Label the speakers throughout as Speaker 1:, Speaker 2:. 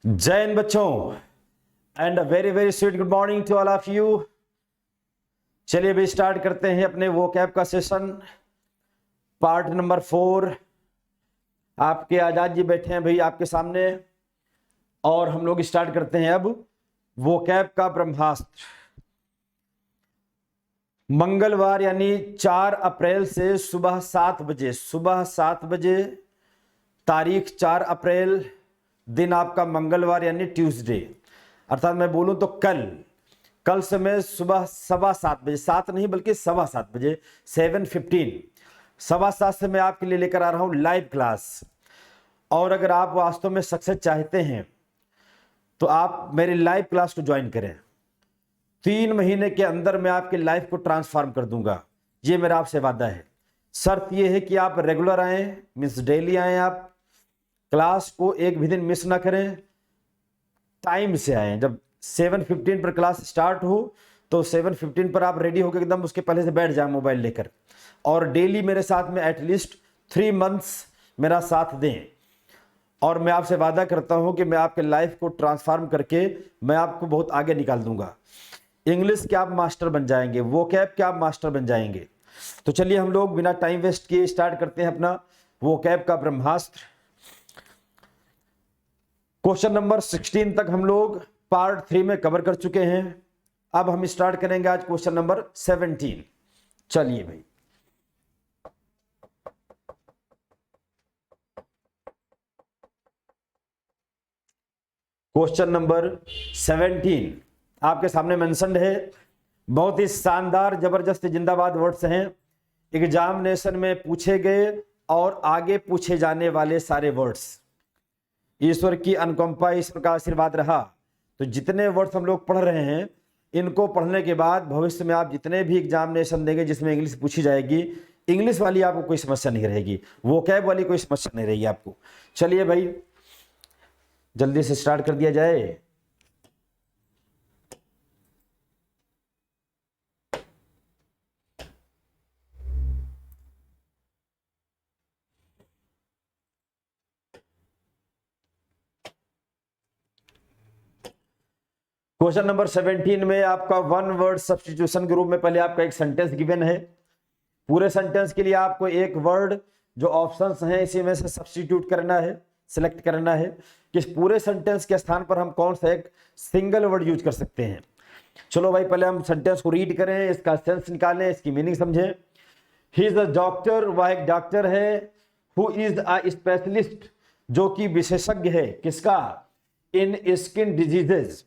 Speaker 1: जय हिंद बच्चों and very very sweet good morning to all of you. चलिए भी स्टार्ट करते हैं अपने वोकैब का सेशन, पार्ट नंबर 4। आपके आजाद जी बैठे हैं भाई आपके सामने और हम लोग स्टार्ट करते हैं अब वोकैब का ब्रह्मास्त्र। मंगलवार यानी 4 अप्रैल से सुबह 7 बजे, तारीख 4 अप्रैल, दिन आपका मंगलवार यानी ट्यूसडे, अर्थात मैं बोलूं तो कल समय सुबह 7:15 बजे, 7 नहीं बल्कि 7:15 बजे, 7:15, 7:15 से मैं आपके लिए लेकर आ रहा हूं लाइव क्लास। और अगर आप वास्तव में सक्सेस चाहते हैं तो आप मेरी लाइव क्लास को ज्वाइन करें। 3 महीने के अंदर मैं आपके लाइफ को ट्रांसफॉर्म कर दूंगा, ये मेरा आपसे वादा है। शर्त यह है कि आप रेगुलर आए, मीन्स डेली आए, आप क्लास को एक भी दिन मिस ना करें, टाइम से आए। जब 7:15 पर क्लास स्टार्ट हो तो 7:15 पर आप रेडी होकर एकदम उसके पहले से बैठ जाए मोबाइल लेकर, और डेली मेरे साथ में एटलीस्ट 3 मंथ्स मेरा साथ दें। और मैं आपसे वादा करता हूं कि मैं आपके लाइफ को ट्रांसफॉर्म करके मैं आपको बहुत आगे निकाल दूंगा। इंग्लिश के आप मास्टर बन जाएंगे, वोकैब के आप मास्टर बन जाएंगे। तो चलिए हम लोग बिना टाइम वेस्ट किए स्टार्ट करते हैं अपना वोकैब का ब्रह्मास्त्र। क्वेश्चन नंबर 16 तक हम लोग पार्ट 3 में कवर कर चुके हैं। अब हम स्टार्ट करेंगे आज क्वेश्चन नंबर 17। चलिए भाई, क्वेश्चन नंबर 17 आपके सामने मेंशन्ड है। बहुत ही शानदार जबरदस्त जिंदाबाद वर्ड्स हैं, एग्जामिनेशन में पूछे गए और आगे पूछे जाने वाले सारे वर्ड्स। ईश्वर की अनुकंपा, ईश्वर का आशीर्वाद रहा तो जितने वर्ड्स हम लोग पढ़ रहे हैं, इनको पढ़ने के बाद भविष्य में आप जितने भी एग्जामिनेशन देंगे जिसमें इंग्लिश पूछी जाएगी, इंग्लिश वाली आपको कोई समस्या नहीं रहेगी, वोकैब वाली कोई समस्या नहीं रहेगी आपको। चलिए भाई जल्दी से स्टार्ट कर दिया जाए। क्वेश्चन नंबर 17 में आपका 1 वर्ड सब्स्टिट्यूशन के रूप में पहले आपका एक सेंटेंस गिवन है। पूरे सेंटेंस के लिए आपको एक वर्ड जो ऑप्शंस हैं इसी में से सब्स्टिट्यूट करना है, सिलेक्ट करना है कि इस पूरे सेंटेंस के स्थान पर हम कौन सा एक सिंगल वर्ड यूज कर सकते हैं। चलो भाई पहले हम सेंटेंस को रीड करें, इसका सेंस निकालें, इसकी मीनिंग समझें। ही इज अ डॉक्टर, वह एक डॉक्टर है। हु इज अ स्पेशलिस्ट, जो कि विशेषज्ञ है, किसका? इन स्किन डिजीजेज,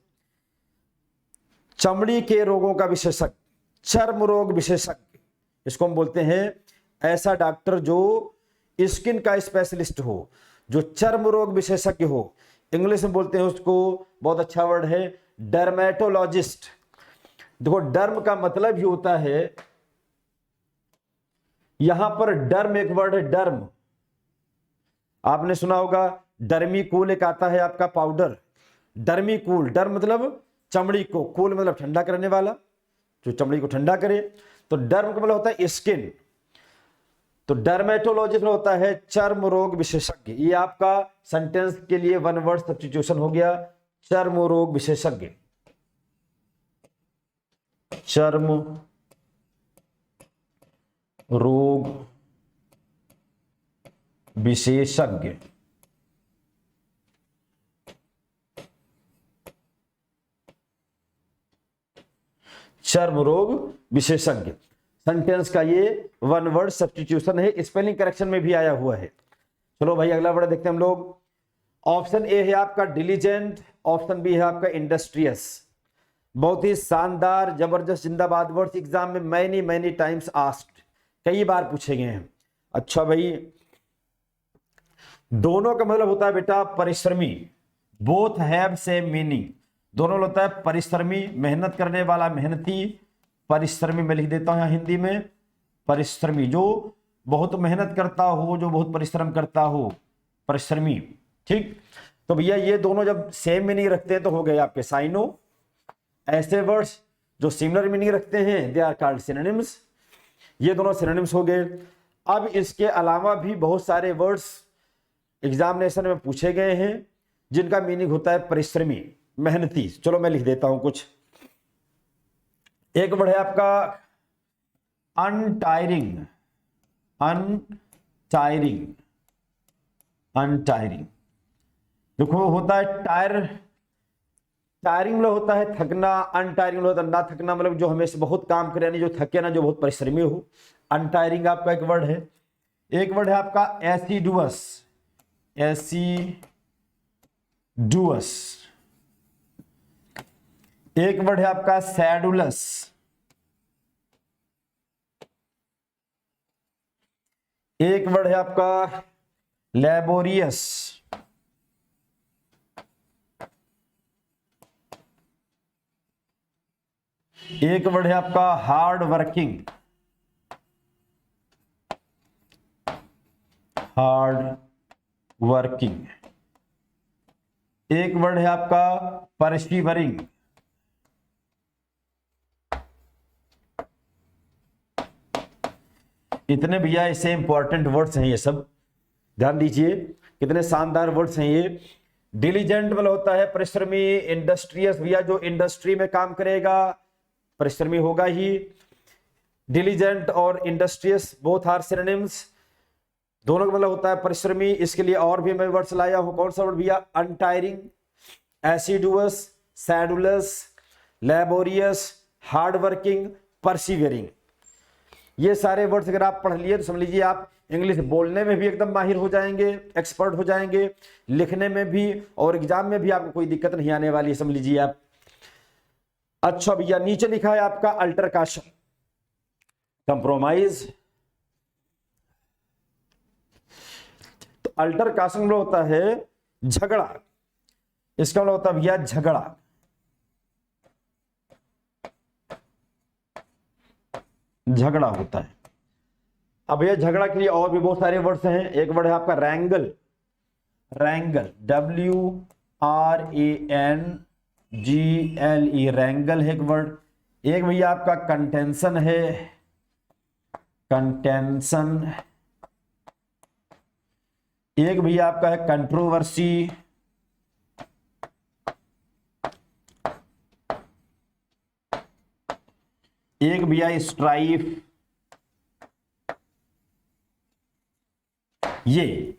Speaker 1: चमड़ी के रोगों का विशेषज्ञ, चर्म रोग विशेषज्ञ, इसको हम बोलते हैं ऐसा डॉक्टर जो स्किन का स्पेशलिस्ट हो, जो चर्म रोग विशेषज्ञ हो। इंग्लिश में बोलते हैं उसको, बहुत अच्छा वर्ड है, डर्मेटोलॉजिस्ट। देखो डर्म का मतलब ही होता है, यहां पर डर्म एक वर्ड है, डर्म। आपने सुना होगा डर्मीकूल, एक आता है आपका पाउडर, डर्मीकूल। डर्म मतलब चमड़ी को, कूल मतलब ठंडा करने वाला, जो चमड़ी को ठंडा करे। तो डर्म का मतलब होता है स्किन, तो डर्मेटोलॉजिस्ट होता है चर्म रोग विशेषज्ञ। ये आपका सेंटेंस के लिए 1 वर्ड सब्स्टिट्यूशन हो गया, चर्म रोग विशेषज्ञ, चर्म रोग विशेषज्ञ। चर्म रोग विशेषज्ञ सेंटेंस का ये 1 वर्ड सब्स्टिट्यूशन है, स्पेलिंग करेक्शन में भी आया हुआ है। चलो भाई अगला वर्ड देखते हैं हम लोग। ऑप्शन ए है आपका डिलीजेंट, ऑप्शन बी है आपका इंडस्ट्रियस। बहुत ही शानदार जबरदस्त जिंदाबाद वर्ड्स, एग्जाम में मैनी टाइम्स आस्क्ड, कई बार पूछे गए हैं। अच्छा भाई, दोनों का मतलब होता है बेटा परिश्रमी, बोथ हैव सेम मीनिंग। दोनों होता है परिश्रमी, मेहनत करने वाला, मेहनती, परिश्रमी। मैं लिख देता हूं यहां हिंदी में, परिश्रमी, जो बहुत मेहनत करता हो, जो बहुत परिश्रम करता हो, परिश्रमी। ठीक, तो भैया ये दोनों जब सेम मीनिंग रखते हैं तो हो गए आपके साइनो। ऐसे वर्ड्स जो सिमिलर मीनिंग रखते हैं दे आर कॉल्ड सिनोनिम्स। ये दोनों सिनोनिम्स हो गए। अब इसके अलावा भी बहुत सारे वर्ड्स एग्जामिनेशन में पूछे गए हैं जिनका मीनिंग होता है परिश्रमी, मेहनती। चलो मैं लिख देता हूं कुछ। एक वर्ड है आपका अनटायरिंग, अनटायरिंग, अनटायरिंग। देखो होता है टायर, टायरिंग मतलब होता है थकना, अनटायरिंग मतलब होता है ना थकना, मतलब जो हमेशा बहुत काम करे, यानी जो थके ना, जो बहुत परिश्रमी हो। अनटायरिंग आपका एक वर्ड है। एक वर्ड है आपका एसिडुअस, एसिडुअस। एक वर्ड है आपका सैडुलस। एक वर्ड है आपका लेबोरियस। एक वर्ड है आपका हार्ड वर्किंग, हार्ड वर्किंग। एक वर्ड है आपका परसिवरिंग। इतने भैया इससे इंपॉर्टेंट वर्ड्स हैं ये सब, ध्यान दीजिए कितने शानदार वर्ड्स हैं ये। डिलीजेंट मतलब होता है परिश्रमी, इंडस्ट्रियस भैया जो इंडस्ट्री में काम करेगा परिश्रमी होगा ही। डिलीजेंट और इंडस्ट्रियस बोथ आर सिनोनिम्स, दोनों का मतलब होता है परिश्रमी। इसके लिए और भी मैं वर्ड्स लाया हूं। कौन सा वर्ड भैया? अनटायरिंग, assiduous, sedulous, laborious, hard working, परसिवियरिंग। ये सारे वर्ड्स अगर आप पढ़ लिए तो समझ लीजिए आप इंग्लिश बोलने में भी एकदम माहिर हो जाएंगे, एक्सपर्ट हो जाएंगे, लिखने में भी, और एग्जाम में भी आपको कोई दिक्कत नहीं आने वाली है, समझ लीजिए आप। अच्छा भैया नीचे लिखा है आपका अल्टरकाशन, कंप्रोमाइज। तो अल्टरकाशन में होता है झगड़ा, इसका मतलब होता है भैया झगड़ा। झगड़ा होता है। अब ये झगड़ा के लिए और भी बहुत सारे वर्ड्स हैं। एक वर्ड है आपका रैंगल, रैंगल, WRANGLE, रैंगल है एक वर्ड। एक भैया आपका कंटेंशन है, कंटेंशन। एक भैया आपका है कंट्रोवर्सी। एक भैया स्ट्राइफ। ये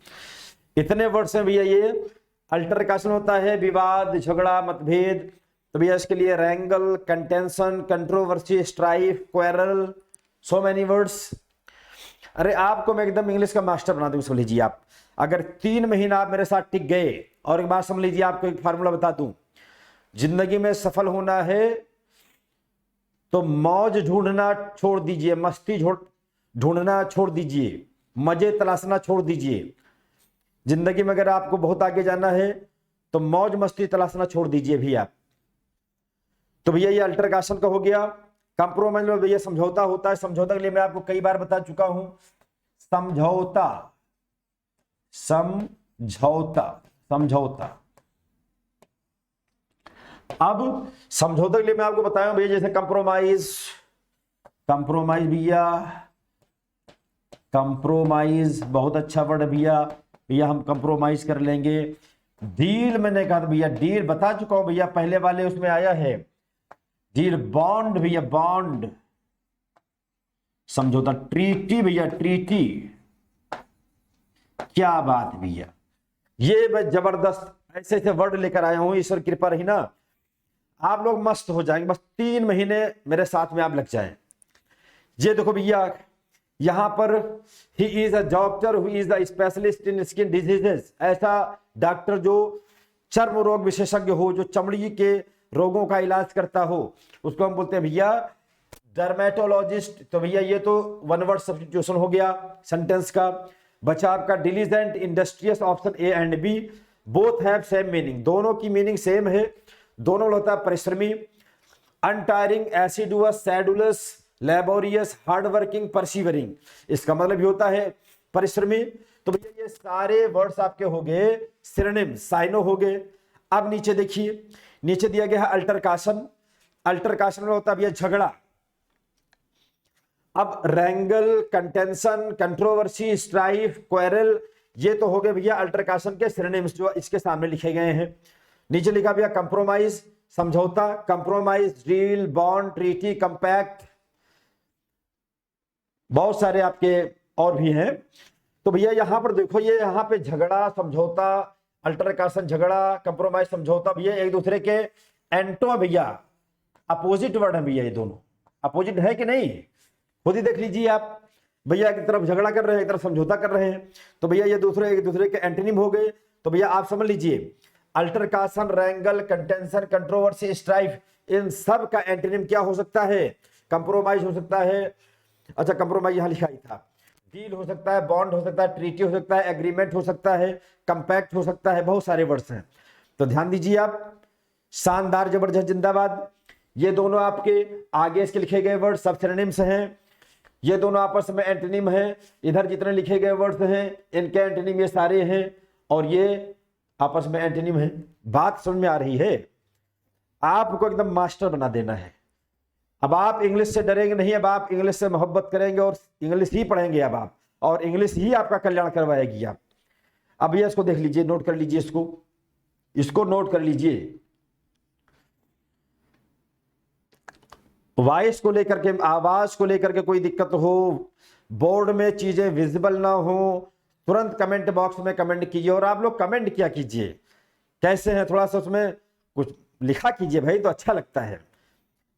Speaker 1: इतने वर्ड्स हैं भैया। ये अल्टरकाशन होता है विवाद, झगड़ा, मतभेद। तो भैया इसके लिए wrangle, contention, controversy, strife, quarrel, so many words. अरे आपको मैं एकदम इंग्लिश का मास्टर बना दूं, समझ लीजिए आप। अगर 3 महीना आप मेरे साथ टिक गए, और एक बात समझ लीजिए, आपको एक फार्मूला बता दूं, जिंदगी में सफल होना है तो मौज ढूंढना छोड़ दीजिए, मस्ती ढूंढना छोड़ दीजिए, मजे तलाशना छोड़ दीजिए। जिंदगी में अगर आपको बहुत आगे जाना है तो मौज मस्ती तलाशना छोड़ दीजिए भैया। तो भैया ये अल्टरकाशन का हो गया। कंप्रोमाइज में भैया समझौता होता है। समझौता के लिए मैं आपको कई बार बता चुका हूं, समझौता, समझौता, समझौता। अब समझौते के लिए मैं आपको बताया भैया, जैसे कंप्रोमाइज, कंप्रोमाइज भैया, कंप्रोमाइज बहुत अच्छा वर्ड है भैया। भैया हम कंप्रोमाइज कर लेंगे। डील मैंने कहा था भैया, डील बता चुका हूं भैया, पहले वाले उसमें आया है डील। बॉन्ड भैया, बॉन्ड, समझौता। ट्रीटी भैया, ट्रीटी। क्या बात भैया, ये मैं जबरदस्त ऐसे ऐसे वर्ड लेकर आया हूं, ईश्वर कृपा रही ना, आप लोग मस्त हो जाएंगे। बस 3 महीने मेरे साथ में आप लग जाएं। ये देखो भैया, यहां पर he is a doctor who is the specialist in skin diseases. ऐसा डॉक्टर जो चर्म रोग विशेषज्ञ हो, जो चमड़ी के रोगों का इलाज करता हो, उसको हम बोलते हैं भैया डर्मेटोलॉजिस्ट। तो भैया ये तो 1 वर्ड सब्स्टिट्यूशन हो गया सेंटेंस का। बचा आपका diligent, industrious, option A and B. Both have same meaning, दोनों की मीनिंग सेम है। दोनों होता है परिश्रमी। Untiring, assiduous, sedulous, laborious, hard working, persevering. इसका मतलब भी होता है परिश्रमी। तो भैया ये सारे वर्ड्स आपके हो गए सिनोनिम, साइनो हो गए। अब नीचे देखिए, नीचे दिया गया है अल्टरकाशन। अल्टरकाशन में होता है भैया झगड़ा। अब रैंगल, कंटेंशन, कंट्रोवर्सी, स्ट्राइफ, क्वेरल, ये तो हो गए भैया अल्टरकाशन के सिनोनिम्स जो इसके सामने लिखे गए हैं। नीचे लिखा भैया कंप्रोमाइज समझौता, compromise, deal, bond, treaty, compact, बहुत सारे आपके और भी हैं। तो भैया यहां पर देखो, ये यहाँ पे झगड़ा, समझौता, अल्टरकाशन झगड़ा, कंप्रोमाइज समझौता, भैया एक दूसरे के एंटो भैया अपोजिट वर्ड है भैया, ये दोनों अपोजिट है कि नहीं, खुद ही देख लीजिए आप। भैया एक तरफ झगड़ा कर रहे हैं, एक तरफ समझौता कर रहे हैं, तो भैया ये दूसरे एक दूसरे के एंटोनिम हो गए। तो भैया आप समझ लीजिए अल्टरकाशन, रैंगल, कंटेंशन, कंट्रोवर्सी, स्ट्राइफ, इन सब का एंटोनिम क्या हो सकता है? कंप्रोमाइज हो सकता है। अच्छा कंप्रोमाइज यहां लिखा ही था। डील हो सकता है, बॉन्ड हो सकता है, ट्रीटी हो सकता है, एग्रीमेंट हो सकता है, कंपैक्ट हो सकता है, बहुत सारे वर्ड्स हैं। तो ध्यान दीजिए आप, शानदार, जबरदस्त, जिंदाबाद, ये दोनों आपके आगे इसके लिखे गए वर्ड सब सिनोनिम्स हैं। ये दोनों आपस में एंटोनिम हैं। इधर जितने लिखे गए वर्ड्स हैं इनके एंटोनिम ये सारे हैं, और ये आपस में एंटोनिम हैं। बात समझ में आ रही है? आपको एकदम मास्टर बना देना है। अब आप इंग्लिश से डरेंगे नहीं, अब आप इंग्लिश से मोहब्बत करेंगे और इंग्लिश ही पढ़ेंगे अब आप, और इंग्लिश ही आपका कल्याण करवाएगी आप। अब ये इसको देख लीजिए, नोट कर लीजिए, इसको नोट कर लीजिए। वॉइस को लेकर के, आवाज को लेकर के कोई दिक्कत हो, बोर्ड में चीजें विजिबल ना हो, तुरंत कमेंट बॉक्स में कमेंट कीजिए। और आप लोग कमेंट किया कीजिए, कैसे हैं, थोड़ा सा उसमें कुछ लिखा कीजिए भाई, तो अच्छा लगता है।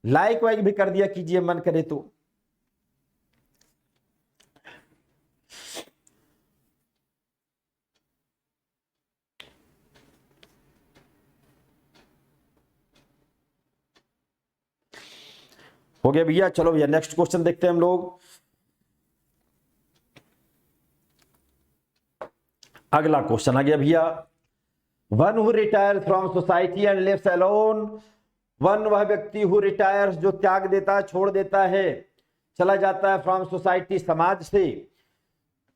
Speaker 1: लाइक वाइक भी कर दिया कीजिए मन करे तो। हो गया भैया, चलो भैया नेक्स्ट क्वेश्चन देखते हैं हम लोग। अगला क्वेश्चन आ गया भैया, one who retire from society and lives alone. One वह व्यक्ति हु रिटायर्स जो त्याग देता है, छोड़ देता है, चला जाता है, फ्रॉम सोसाइटी समाज से।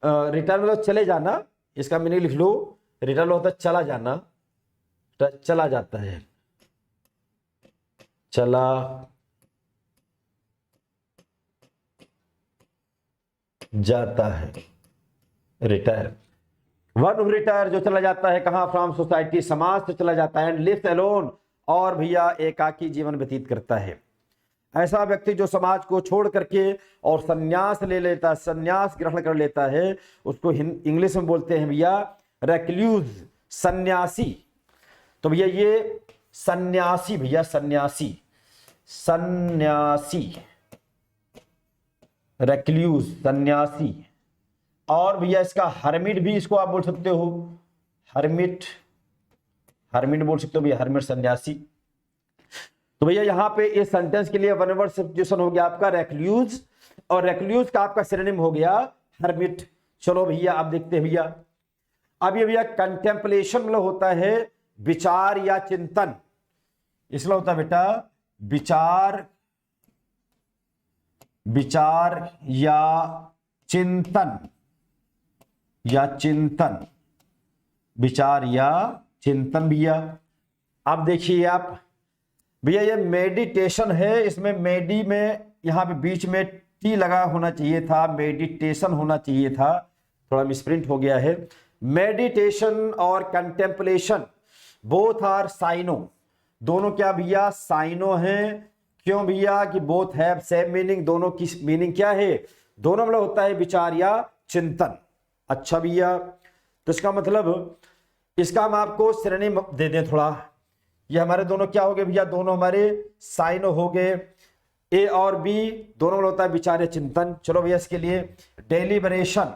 Speaker 1: रिटायर मतलब चले जाना, इसका मीनिंग लिख लो। रिटायर होता है चला जाना, चला जाता है, चला जाता है, रिटायर। वन हु रिटायर जो चला जाता है, कहां? फ्रॉम सोसाइटी, समाज से चला जाता है, एंड लिव्स अलोन और भैया एकाकी जीवन व्यतीत करता है। ऐसा व्यक्ति जो समाज को छोड़ करके और सन्यास ले लेता है, सन्यास ग्रहण कर लेता है, उसको इंग्लिश में बोलते हैं भैया रेक्लूज, सन्यासी। तो भैया ये सन्यासी, भैया सन्यासी, सन्यासी, रेक्लूज, सन्यासी। और भैया इसका हर्मिट भी इसको आप बोल सकते हो, हर्मिट, हर्मिट बोल सकते हो भैया, हर्मिट सन्यासी। तो भैया यहां पे इस सेंटेंस के लिए वन वर्ड सब्स्टिट्यूशन हो गया आपका रेक्लूज, और रेक्लूज का आपका सिनोनिम हो गया हर्मिट। चलो भैया अब देखते हैं भैया, अब ये भैया कंटेम्पलेशन मतलब होता है विचार या चिंतन, इसलिए होता है बेटा विचार, विचार या चिंतन, या चिंतन, विचार या चिंतन भैया। अब देखिए आप भैया, ये मेडिटेशन है, इसमें मेडी में यहां पे बीच में टी लगा होना चाहिए था, मेडिटेशन होना चाहिए था, थोड़ा मिसप्रिंट हो गया है। मेडिटेशन और कंटेम्पलेशन बोथ आर साइनो, दोनों क्या भैया साइनो हैं। क्यों भैया? कि बोथ हैव सेम मीनिंग, दोनों की मीनिंग क्या है? दोनों मतलब होता है विचार या चिंतन। अच्छा भैया, तो इसका मतलब इसका हम आपको सिनोनिम दे दें थोड़ा। ये हमारे दोनों क्या हो गए भैया? दोनों हमारे साइनो हो गए, ए और बी, दोनों में होता है विचार या चिंतन। चलो भैया इसके लिए deliberation,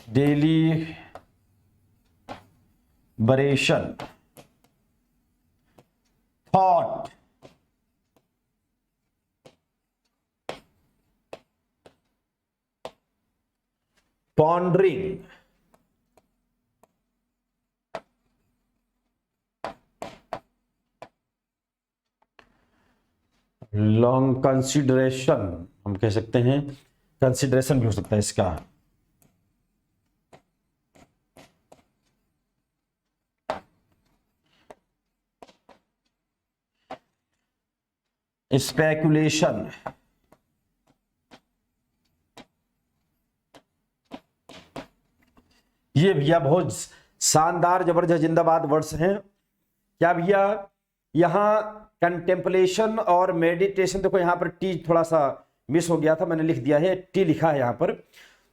Speaker 1: deliberation, thought, pondering, long consideration, हम कह सकते हैं कंसिडरेशन भी हो सकता है इसका। स्पेकुलेशन, ये भैया बहुत शानदार जबरदस्त जिंदाबाद वर्ड्स हैं। क्या भैया, यहाँ कंटेम्पलेशन और मेडिटेशन, देखो यहाँ पर टी थोड़ा सा मिस हो गया था, मैंने लिख दिया है, टी लिखा है यहाँ पर।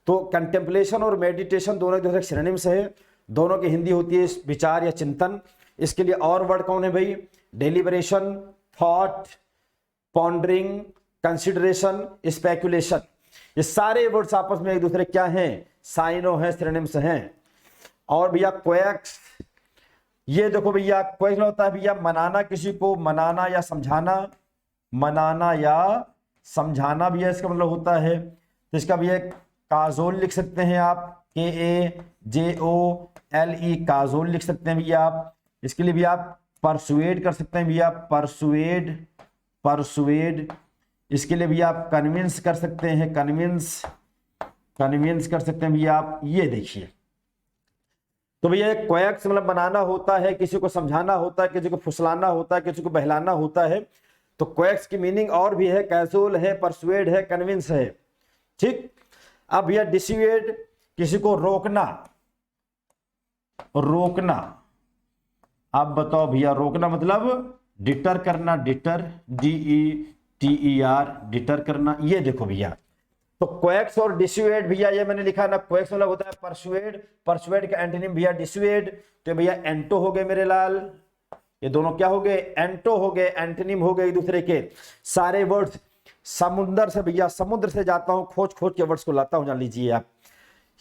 Speaker 1: तो कंटेम्पलेशन और मेडिटेशन दोनों एक दूसरे के सिनोनिम्स है, दोनों की हिंदी होती है विचार या चिंतन। इसके लिए और वर्ड कौन है भाई? Deliberation, thought, pondering, consideration, speculation. ये सारे वर्ड्स आपस में एक दूसरे क्या हैं? साइनो हैं, सिनोनिम्स हैं। और भैया क्वेक्स, ये देखो भैया क्वेक्स होता है भैया मनाना, किसी को मनाना या समझाना, मनाना या समझाना भी है इसका मतलब होता है। तो इसका भैया काजोल लिख सकते हैं आप, KAJOLE, काजोल लिख सकते हैं भैया आप। इसके लिए भी आप परसुएड कर सकते हैं भैया, परसुएड। इसके लिए भी आप कन्विंस कर सकते हैं, कन्विंस कर सकते हैं भैया आप। ये देखिए, तो भैया क्वेक्स मतलब बनाना होता है, किसी को समझाना होता है, किसी को फुसलाना होता है, किसी को बहलाना होता है। तो क्वेक्स की मीनिंग और भी है, कैजुअल है, परसुएड है, कन्विंस है। ठीक। अब भैया डिस्यूएड, किसी को रोकना, आप बताओ भैया रोकना मतलब डिटर करना, डिटर, DETER, डिटर करना। ये देखो भैया, तो क्वेक्स और डिस्यूएड भैया, ये मैंने लिखा ना, क्वेक्स मतलब होता है परसुएड, परसुएड का एंटोनिम भैया डिस्यूएड। तो भैया एंटो हो गए मेरे लाल, ये दोनों क्या हो गए? एंटो हो गए, एंटोनिम हो गए एक दूसरे के। सारे वर्ड्स समुद्र से भैया, समुद्र से जाता हूं, खोज के वर्ड्स को लाता हूं, जान लीजिए आप।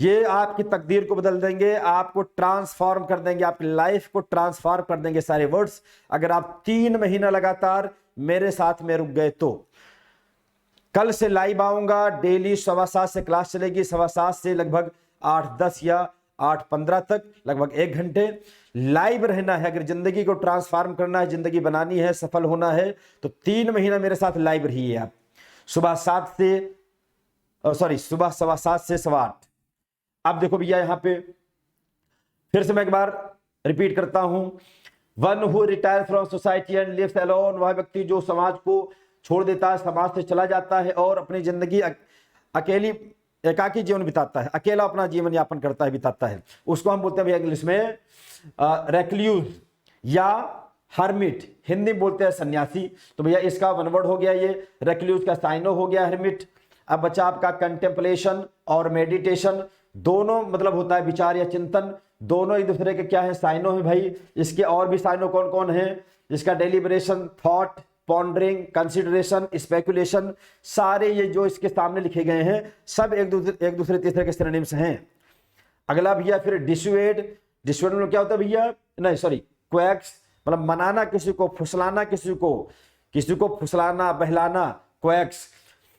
Speaker 1: ये आपकी तकदीर को बदल देंगे, आपको ट्रांसफॉर्म कर देंगे, आपकी लाइफ को ट्रांसफॉर्म कर देंगे सारे वर्ड्स, अगर आप 3 महीना लगातार मेरे साथ में रुक गए तो। कल से लाइव आऊंगा, डेली 7:15 से क्लास चलेगी, 7:15 से लगभग 8:10 या 8:15 तक, लगभग 1 घंटे लाइव रहना है। अगर जिंदगी को ट्रांसफॉर्म करना है, जिंदगी बनानी है, सफल होना है, तो 3 महीना मेरे साथ लाइव रहिए आप। सुबह 7:15 से 8:15। अब देखो भैया यहाँ पे फिर से मैं एक बार रिपीट करता हूं, one who retire from society and lives alone, वह व्यक्ति जो समाज को छोड़ देता है, समाज से चला जाता है और अपनी जिंदगी अकेली, एकाकी जीवन बिताता है, अकेला अपना जीवन यापन करता है, बिताता है, उसको हम बोलते हैं भैया इंग्लिश में रेक्ल्यूज या हर्मिट, हिंदी में बोलते हैं सन्यासी। तो भैया इसका वन वर्ड हो गया ये, रेक्ल्यूज का साइनो हो गया हर्मिट। अब बचा आपका कंटेम्पलेशन और मेडिटेशन, दोनों मतलब होता है विचार या चिंतन, दोनों एक दूसरे के क्या है? साइनो है भाई। इसके और भी साइनो कौन कौन है? इसका deliberation, thought, pondering, consideration, speculation, सारे ये जो इसके सामने लिखे गए हैं सब एक दूसरे तीसरे के सिनोनिम्स हैं। अगला भैया फिर डिस्यूएड, डिस्यूएड मतलब क्या होता है भैया? नहीं सॉरी, क्वेक्स मतलब मनाना, किसी को फुसलाना, किसी को फुसलाना, बहलाना, क्वेक्स।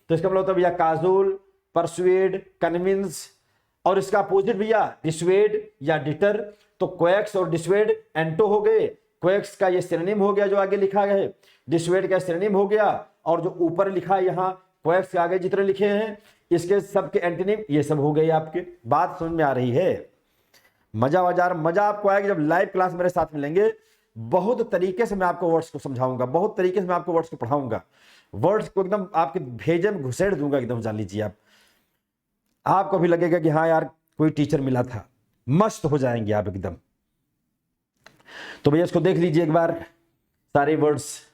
Speaker 1: तो इसका मतलब होता है भैया काजूल, परसुएड, कन्विंस। और इसका अपोजिट भैया डिस्यूएड या डिटर। तो क्वेक्स और डिस्यूएड एंटो हो गए, क्वेक्स का ये सिनोनिम हो गया जो आगे लिखा गया है, डिस्यूएड का सिनोनिम हो गया, और जो ऊपर लिखा है यहाँ क्वेक्स के आगे जितने लिखे हैं इसके सबके एंटोनिम ये सब हो गए आपके। बात समझ में आ रही है? मजा आपको आएगा जब लाइव क्लास मेरे साथ मिलेंगे। बहुत तरीके से मैं आपको वर्ड्स को समझाऊंगा, बहुत तरीके से मैं आपको वर्ड्स को पढ़ाऊंगा, वर्ड्स को एकदम आपके भेजे में घुसेड़ दूंगा एकदम, जान लीजिए आप। आपको भी लगेगा कि हाँ यार कोई टीचर मिला था, मस्त हो जाएंगे आप एकदम। तो भैया इसको देख लीजिए एक बार सारे वर्ड्स।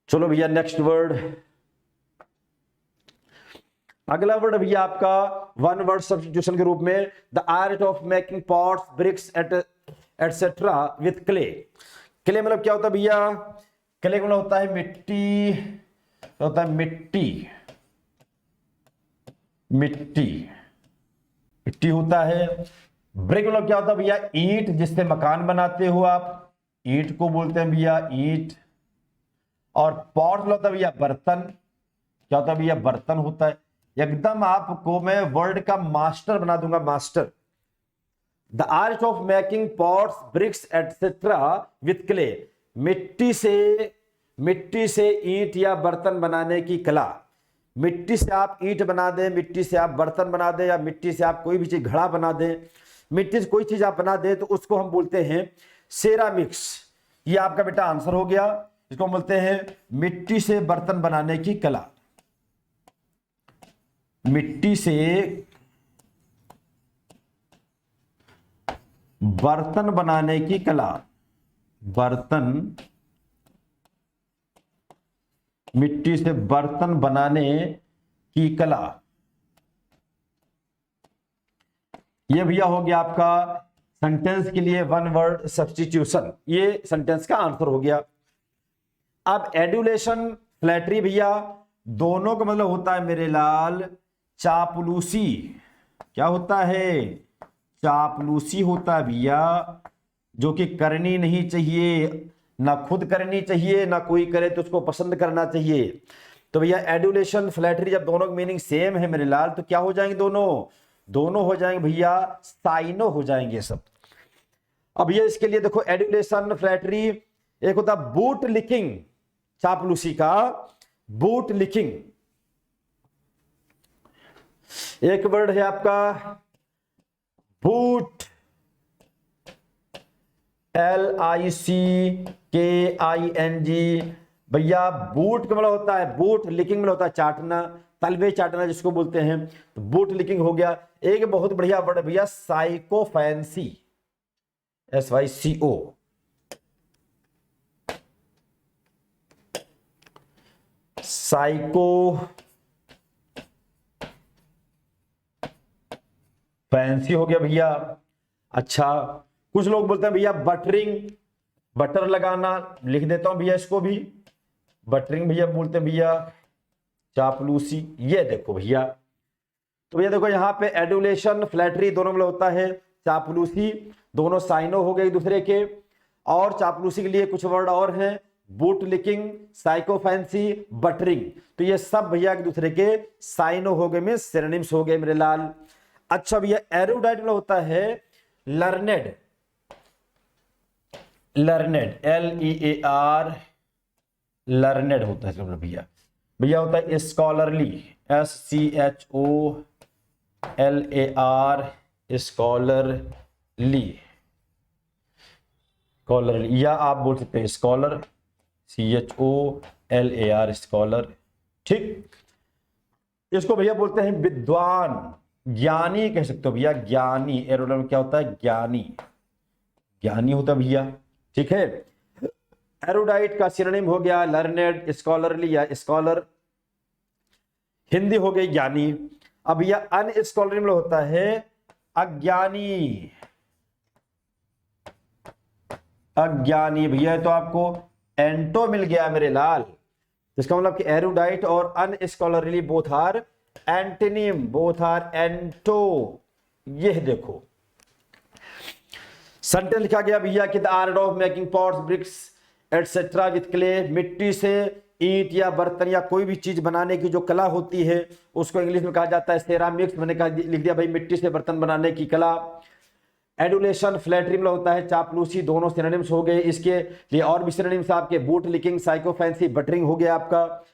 Speaker 1: चलो भैया नेक्स्ट वर्ड, अगला वर्ड भैया आपका वन वर्ड सब्स्टिट्यूशन के रूप में, the art of making pots, bricks etcetera with clay. Clay मतलब क्या होता है भैया? क्ले मतलब होता है मिट्टी, होता है मिट्टी होता है। ब्रिक मतलब क्या होता है भैया? ईंट, जिससे मकान बनाते हो आप, ईंट को बोलते हैं भैया ईंट। और पॉट मतलब होता है भैया बर्तन, क्या होता है भैया? बर्तन होता है। एकदम आपको मैं वर्ड का मास्टर बना दूंगा, master. The art of making pots, bricks etcetera with clay, मिट्टी से ईंट या बर्तन बनाने की कला। मिट्टी से आप ईंट बना दें, मिट्टी से आप बर्तन बना दें, या मिट्टी से आप कोई भी चीज घड़ा बना दें, मिट्टी से कोई चीज आप बना दें तो उसको हम बोलते हैं सेरामिक्स। ये आपका बेटा आंसर हो गया। इसको बोलते हैं मिट्टी से बर्तन बनाने की कला। मिट्टी से बर्तन बनाने की कला। बर्तन, मिट्टी से बर्तन बनाने की कला। ये भैया हो गया आपका सेंटेंस के लिए वन वर्ड सब्स्टिट्यूशन। ये सेंटेंस का आंसर हो गया। अब एडुलेशन, फ्लैटरी भैया दोनों का मतलब होता है मेरे लाल चापलूसी। क्या होता है? चापलूसी होता है भैया, जो कि करनी नहीं चाहिए, ना खुद करनी चाहिए ना कोई करे तो उसको पसंद करना चाहिए। तो भैया एडुलेशन, फ्लैटरी जब दोनों का मीनिंग सेम है मेरे लाल तो क्या हो जाएंगे? दोनों हो जाएंगे भैया साइनो हो जाएंगे सब। अब ये इसके लिए देखो एडुलेशन, फ्लैटरी, एक होता बूट लिकिंग, चापलूसी का बूट लिकिंग। एक वर्ड है आपका बूट, LICKING। भैया बूट का मतलब होता है, बूट लिकिंग मतलब होता है चाटना, तलवे चाटना जिसको बोलते हैं, तो बूट लिकिंग हो गया। एक बहुत बढ़िया वर्ड भैया psycho fancy, SYCO। Psycho fancy हो गया भैया। अच्छा, कुछ लोग बोलते हैं भैया बटरिंग, बटर लगाना, लिख देता हूं भैया इसको भी, बटरिंग भैया बोलते हैं भैया चापलूसी। ये देखो भैया, तो भैया देखो यहाँ पे एडुलेशन, फ्लैटरी दोनों में होता है चापलूसी, दोनों साइनो हो गए एक दूसरे के। और चापलूसी के लिए कुछ वर्ड और हैं, boot licking, sycophancy, buttering. तो ये सब भैया एक दूसरे के साइनो हो गए, में सिनोनिम्स हो गए मेरे लाल। अच्छा भैया एरुडाइट में होता है लर्नेड, लर्नेड LEAR, लर्नेड होता है भैया। भैया होता है स्कॉलरली, SCHOLAR, स्कॉलरली, स्कॉलरली, या आप बोल सकते हैं स्कॉलर, CHOLAR, स्कॉलर। ठीक, इसको भैया बोलते हैं विद्वान, ज्ञानी कह सकते हो भैया, ज्ञानी। एरोडर में क्या होता है? ज्ञानी, ज्ञानी होता है भैया। ठीक है, एरोडाइट का सिनोनिम हो गया लर्नेड, स्कॉलरली या स्कॉलर। हिंदी हो गई ज्ञानी। अब भैया अनस्कॉलरली में होता है अज्ञानी, अज्ञानी भैया। तो आपको एंटो मिल गया मेरे लाल, इसका मतलब कि एरुडाइट और unscholarly both are antonym, both are anto. ये देखो सेंटेंस लिखा गया भैया कि the art of making pots, bricks etcetera with clay, मिट्टी से ईंट या बर्तन या कोई भी चीज बनाने की जो कला होती है उसको इंग्लिश में कहा जाता है सेरामिक्स। मैंने कहा लिख दिया भाई मिट्टी से बर्तन बनाने की कला। एडुलेशन, फ्लैटरी में होता है चापलूसी, दोनों सिनोनिम्स हो गए। इसके लिए और भी सिनोनिम्स आपके boot licking, sycophancy, buttering हो गया आपका।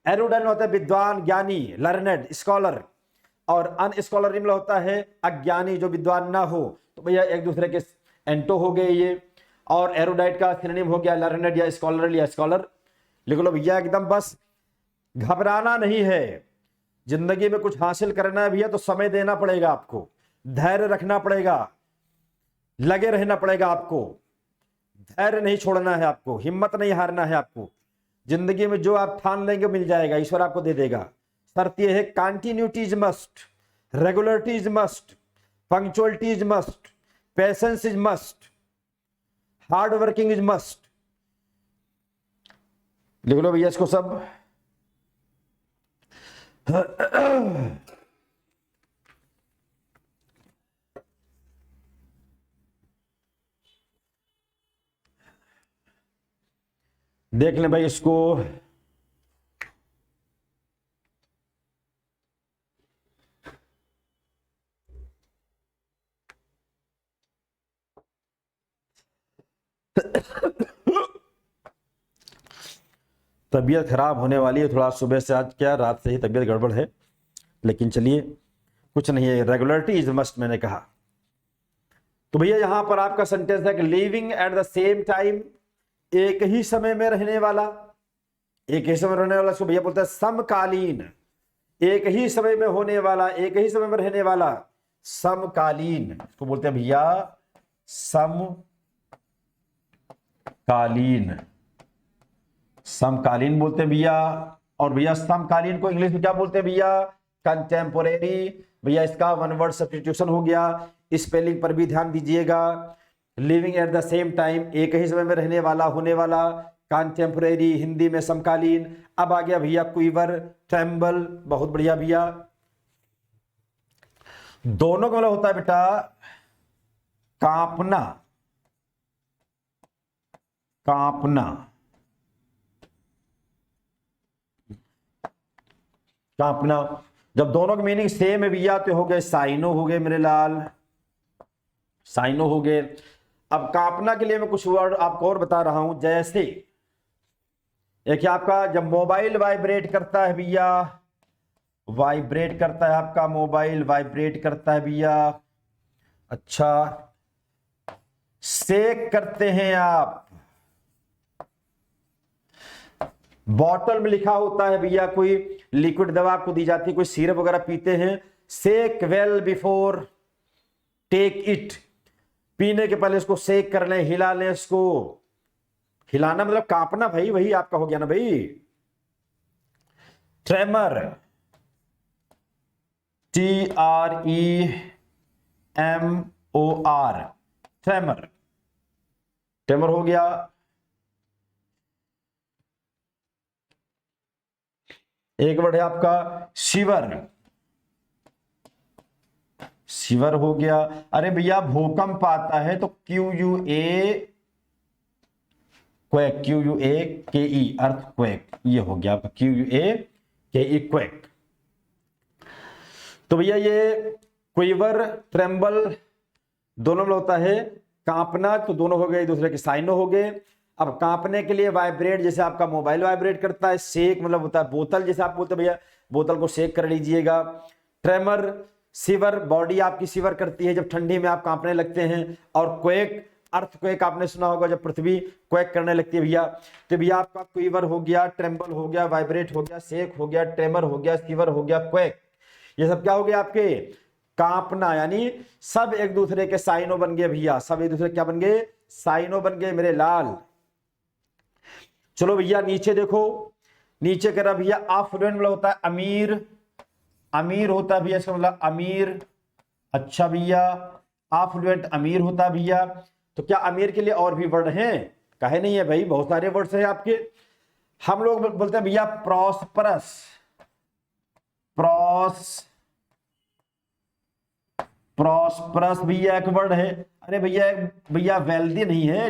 Speaker 1: एरुडाइट होता है विद्वान, ज्ञानी, लर्नेड, स्कॉलर। और अनस्कॉलरली में होता है अज्ञानी, जो विद्वान ना हो। तो भैया एक दूसरे के एंटो हो गए ये। और एरुडाइट का सिनोनिम हो गया लर्नेड या स्कॉलर या स्कॉलर। लिख लो भैया एकदम, बस घबराना नहीं है। जिंदगी में कुछ हासिल करना है भैया तो समय देना पड़ेगा आपको, धैर्य रखना पड़ेगा, लगे रहना पड़ेगा आपको, धैर्य नहीं छोड़ना है आपको, हिम्मत नहीं हारना है आपको। जिंदगी में जो आप ठान लेंगे मिल जाएगा, ईश्वर आपको दे देगा। शर्त यह है continuity is must, regularity is must, punctuality is must, patience is must, hard working is must. लिख लो भैया इसको सब। देख लें भाई इसको। तबीयत खराब होने वाली है थोड़ा, सुबह से आज क्या रात से ही तबीयत गड़बड़ है, लेकिन चलिए कुछ नहीं है, रेगुलरिटी इज मस्ट मैंने कहा। तो भैया यहां पर आपका सेंटेंस है कि living at the same time एक ही समय में रहने वाला, एक ही समय में रहने वाला इसको भैया बोलते हैं समकालीन। एक ही समय में होने वाला, एक ही समय में रहने वाला, समकालीन, इसको बोलते हैं भैया समकालीन। समकालीन बोलते हैं भैया। और भैया समकालीन को इंग्लिश में क्या बोलते हैं भैया? कंटेम्पोरेरी। भैया इसका वन वर्ड सब्स्टिट्यूशन हो गया। स्पेलिंग पर भी ध्यान दीजिएगा। Living at the same time, एक ही समय में रहने वाला, होने वाला, कंटेम्पोरेरी, हिंदी में समकालीन। अब आ गया भैया क्विवर, ट्रेम्बल, बहुत बढ़िया भैया। दोनों का मतलब होता है बेटा कांपना, कांपना, कांपना। जब दोनों की मीनिंग सेम है भैया तो हो गए साइनो, हो गए मेरे लाल, साइनो हो गए। अब कांपना के लिए मैं कुछ वर्ड आपको और बता रहा हूं। जैसे एक आपका जब मोबाइल वाइब्रेट करता है भैया, वाइब्रेट करता है आपका मोबाइल, वाइब्रेट करता है भैया। अच्छा, सेक करते हैं आप, बॉटल में लिखा होता है भैया, कोई लिक्विड दवा आपको दी जाती है, कोई सिरप वगैरह पीते हैं, सेक वेल बिफोर टेक इट, पीने के पहले इसको सेक कर लें, हिला लें इसको। हिलाना मतलब कांपना भाई, वही आपका हो गया ना भाई। ट्रेमर, TREMOR, ट्रेमर, ट्रेमर हो गया। एक वर्ड है आपका शिवर, शिवर हो गया। अरे भैया भूकंप आता है तो क्वेक, QUAKE, अर्थक्वेक, ये हो गया आपका QUAKE, क्वेक। तो भैया ये क्विवर, ट्रेम्बल दोनों में होता है कांपना, तो दोनों हो गए एक दूसरे के साइनो हो गए। अब कांपने के लिए वाइब्रेट, जैसे आपका मोबाइल वाइब्रेट करता है। सेक मतलब होता है बोतल, जैसे आप बोलते भैया बोतल को सेक कर लीजिएगा। ट्रेमर, शिवर, बॉडी आपकी शिवर करती है जब ठंडी में आप कांपने लगते हैं। और क्वेक, अर्थक्वेक आपने सुना होगा जब पृथ्वी क्वेक करने लगती है भैया। तो भैया आपका क्विवर हो गया, ट्रेम्बल हो गया, वाइब्रेट हो गया, सेक हो गया, ट्रेमर हो गया, शिवर हो गया, क्वेक, ये सब क्या हो गया आपके? कांपना। यानी सब एक दूसरे के साइनो बन गए भैया, सब एक दूसरे क्या बन गए? साइनो बन गए मेरे लाल। चलो भैया नीचे देखो, नीचे कह रहा भैया अफ्लुएंट मतलब होता है अमीर, अमीर होता है भैया, इसका मतलब अमीर। अच्छा भैया अफ्लुएंट अमीर होता है भैया। तो क्या अमीर के लिए और भी वर्ड हैं? कहे नहीं है भाई, बहुत सारे वर्ड्स हैं आपके। हम लोग बोलते हैं भैया प्रॉस्परस, प्रॉस्परस भैया एक वर्ड है। अरे भैया भैया वेल्दी नहीं है,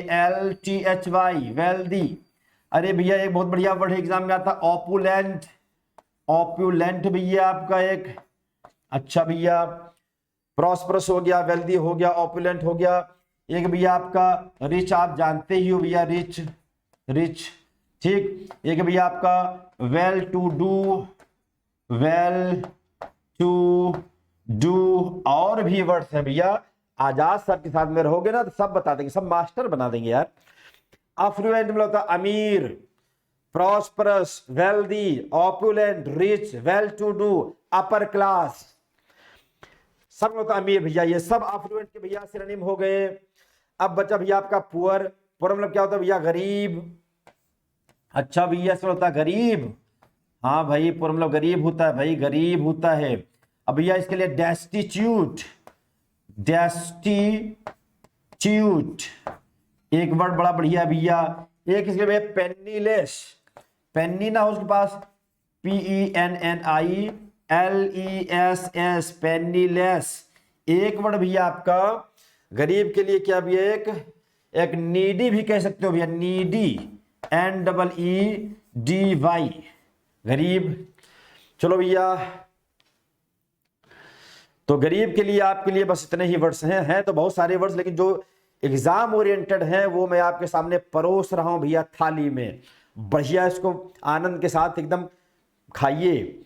Speaker 1: WEALTHY, वेल्दी। अरे भैया एक बहुत बढ़िया वर्ड है, एग्जाम में आता, ऑपुलेंट, ऑपुलेंट भैया आपका एक। अच्छा भैया प्रॉस्परस हो गया, वेल्दी हो गया, ऑपुलेंट हो गया। एक भैया आपका रिच, आप जानते ही हो भैया, रिच, रिच, ठीक। एक भैया आपका well to do, well to do. और भी वर्ड्स हैं भैया, आजाद सर के साथ में रहोगे ना तो सब बता देंगे, सब मास्टर बना देंगे यार। अफ्लुएंट मतलब होता अमीर, prosperous, wealthy, opulent, rich, well to do, upper class, सब होता अमीर भैया। ये सब अफ्लुएंट के भैया सिनोनिम हो गए। अब बचा भैया आपका पुअर, पुअर मतलब क्या होता है भैया? गरीब। अच्छा भैया इसमें होता है गरीब, हाँ भाई पुअर मतलब गरीब होता है भाई, गरीब होता है। अब भैया इसके लिए डेस्टिट्यूट, डेस्टिट्यूट एक वर्ड बड़ा बढ़िया भैया। एक इसके लिए पेनीलेस, पेनी ना हो उसके पास, PENNILESS, पेनीलेस। एक वर्ड भैया आपका गरीब के लिए क्या भैया? एक नीडी भी कह सकते हो भैया, नीडी, NEEDY, गरीब। चलो भैया तो गरीब के लिए आपके लिए बस इतने ही वर्ड्स हैं तो बहुत सारे वर्ड्स, लेकिन जो एग्जाम ओरिएंटेड हैं वो मैं आपके सामने परोस रहा हूं भैया थाली में। बढ़िया इसको आनंद के साथ एकदम खाइए,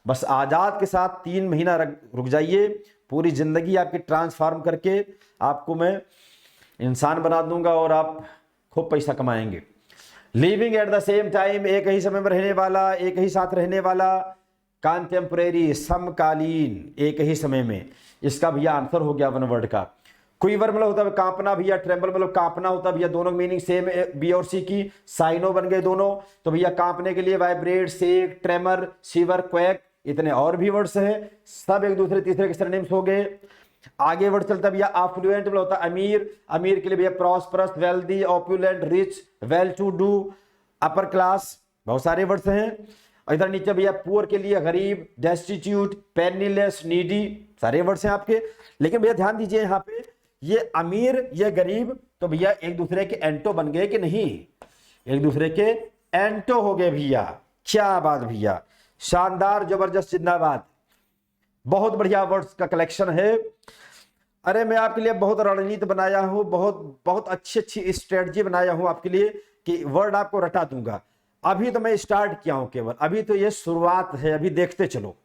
Speaker 1: बस आजाद के साथ 3 महीना रुक जाइए, पूरी जिंदगी आपकी ट्रांसफॉर्म करके आपको मैं इंसान बना दूंगा और आप खूब पैसा कमाएंगे। Living at the same time, एक ही समय में रहने वाला, एक ही साथ रहने वाला। कंटेम्परेरी, समकालीन, एक ही समय में। इसका भैया आंसर हो गया वन वर्ड का। क्विवर मतलब होता है कांपना भैया, ट्रेम्बल मतलब कांपना होता है भैया, दोनों मीनिंग सेम है बी और सी की। साइनो बन गए दोनों, तो भैया कांपने के लिए वाइब्रेट, शेक, ट्रेमर, शिवर, क्वैक, इतने और भी वर्ड्स हैं, सब एक दूसरे तीसरे के सिनोनिम्स हो गए। आगे वर्ड चलता है भैया अफ्लुएंट मतलब होता है अमीर, अमीर के लिए भैया prosperous, wealthy, opulent, rich, well to do, upper class, बहुत सारे वर्ड्स हैं। और इधर नीचे भैया पुअर के लिए गरीब, डेस्टिट्यूट, पेनीलेस, नीडी, सारे वर्ड्स हैं आपके। लेकिन भैया ध्यान दीजिए यहाँ पे, ये अमीर ये गरीब तो भैया एक दूसरे के एंटो बन गए कि नहीं, एक दूसरे के एंटो हो गए भैया। क्या बात भैया, शानदार, जबरदस्त, जिंदाबाद। बहुत बढ़िया वर्ड्स का कलेक्शन है। अरे मैं आपके लिए बहुत रणनीति बनाया हूं, बहुत अच्छी स्ट्रेटजी बनाया हूं आपके लिए कि वर्ड आपको रटा दूंगा। अभी तो मैं स्टार्ट किया हूं केवल, अभी तो ये शुरुआत है, अभी देखते चलो।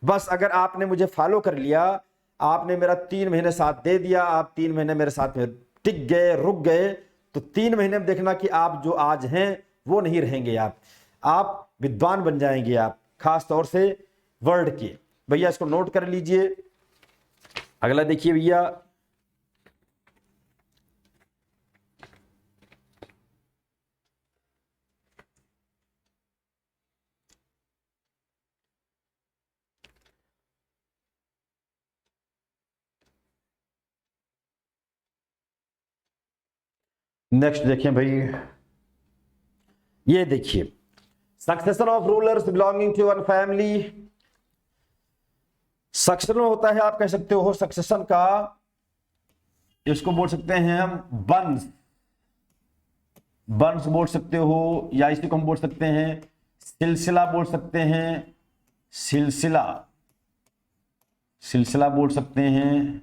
Speaker 1: बस अगर आपने मुझे फॉलो कर लिया, आपने मेरा 3 महीने साथ दे दिया, आप 3 महीने मेरे साथ में टिक गए, रुक गए, तो 3 महीने में देखना कि आप जो आज हैं वो नहीं रहेंगे। आप विद्वान बन जाएंगे, आप खास तौर से वर्ड के। भैया इसको नोट कर लीजिए। अगला देखिए भैया, नेक्स्ट देखिए भाई, ये देखिए succession of rulers belonging to one family. Succession होता है, आप कह सकते हो सक्सेशन का, इसको बोल सकते हैं हम वंश, वंश बोल सकते हो, या इसी को हम बोल सकते हैं सिलसिला बोल सकते हैं, सिलसिला, सिलसिला बोल सकते हैं,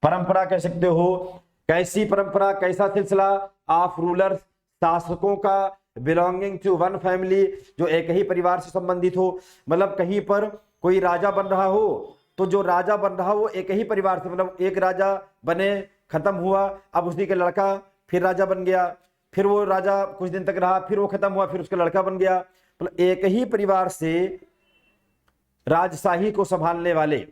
Speaker 1: परंपरा कह सकते हो। कैसी परंपरा, कैसा सिलसिला? ऑफ रूलर्स, शासकों का, बिलोंगिंग टू वन फैमिली, जो एक ही परिवार से संबंधित हो। मतलब कहीं पर कोई राजा बन रहा हो तो जो राजा बन रहा हो एक ही परिवार से, मतलब एक राजा बने, खत्म हुआ, अब उसी के लड़का फिर राजा बन गया, फिर वो राजा कुछ दिन तक रहा, फिर वो खत्म हुआ, फिर उसका लड़का बन गया। मतलब एक ही परिवार से राजशाही को संभालने वाले,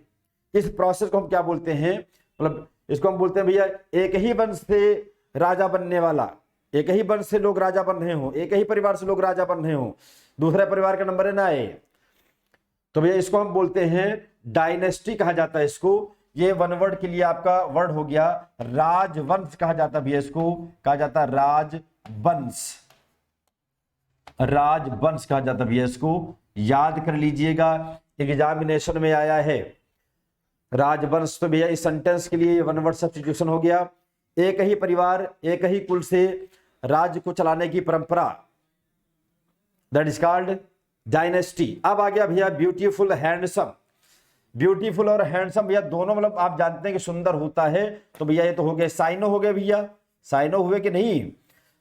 Speaker 1: इस प्रोसेस को हम क्या बोलते हैं? मतलब इसको हम बोलते हैं भैया एक ही वंश से राजा बनने वाला, एक ही वंश से लोग राजा बन रहे हो, एक ही परिवार से लोग राजा बन रहे हो, दूसरे परिवार का नंबर है ना आए, तो भैया इसको हम बोलते हैं डायनेस्टी कहा जाता है इसको। ये वन वर्ड के लिए आपका वर्ड हो गया राजवंश कहा जाता है भैया, इसको कहा जाता है राजवंश, राजवंश कहा जाता है भैया, इसको याद कर लीजिएगा, एग्जामिनेशन में आया है राजवंश। तो भैया इस सेंटेंस के लिए वन वर्ड सब्स्टिट्यूशन हो गया, एक ही परिवार एक ही कुल से राज्य को चलाने की परंपरा, दैट इज कॉल्ड डायनेस्टी। अब आ गया भैया ब्यूटीफुल, हैंडसम। ब्यूटीफुल और हैंडसम भैया दोनों मतलब आप जानते हैं कि सुंदर होता है, तो भैया ये तो हो गए साइनो हो गए भैया, साइनो हुए कि नहीं?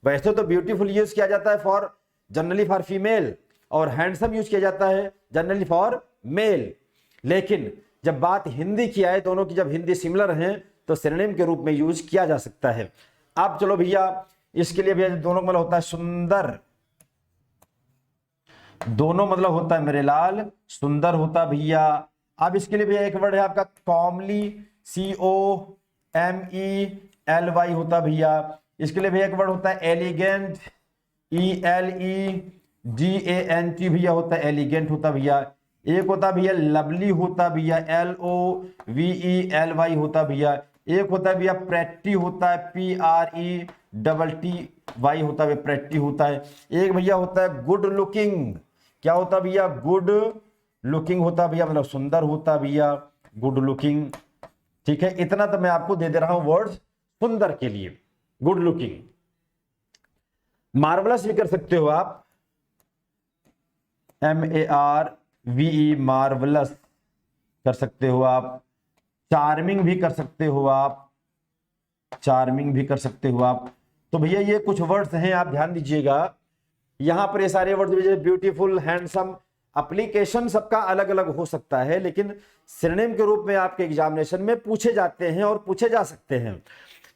Speaker 1: वैसे तो ब्यूटीफुल यूज किया जाता है फॉर जनरली फॉर फीमेल, और हैंडसम यूज किया जाता है जनरली फॉर मेल। लेकिन जब बात हिंदी की आए, दोनों की जब हिंदी सिमिलर है तो सिनोनिम के रूप में यूज किया जा सकता है। अब चलो भैया इसके लिए भैया दोनों मतलब होता है सुंदर, दोनों मतलब होता है मेरे लाल सुंदर होता भैया। अब इसके लिए भैया एक वर्ड है आपका कॉमली, COMELY होता भैया। इसके लिए भैया एक वर्ड होता है एलिगेंट, ELEGANT भैया होता है, एलिगेंट होता भैया। एक होता भैया लवली होता भैया, LOVELY होता भैया। एक होता है भैया प्रेटी होता है, PRETTY होता है, प्रेटी होता है। एक भैया होता है गुड लुकिंग, क्या होता भैया? गुड लुकिंग होता भैया, मतलब सुंदर होता भैया, गुड लुकिंग। ठीक है, इतना तो मैं आपको दे दे रहा हूं वर्ड्स सुंदर के लिए, गुड लुकिंग। मार्वलस भी कर सकते हो आप, MARVE, मार्वलस कर सकते हो आप। चार्मिंग भी कर सकते हो आप, चार्मिंग भी कर सकते हो आप। तो भैया ये कुछ वर्ड्स हैं, आप ध्यान दीजिएगा। यहां पर ये सारे वर्ड्स ब्यूटीफुल, हैंडसम, एप्लीकेशन सबका अलग अलग हो सकता है, लेकिन सिनोनिम के रूप में आपके एग्जामिनेशन में पूछे जाते हैं और पूछे जा सकते हैं।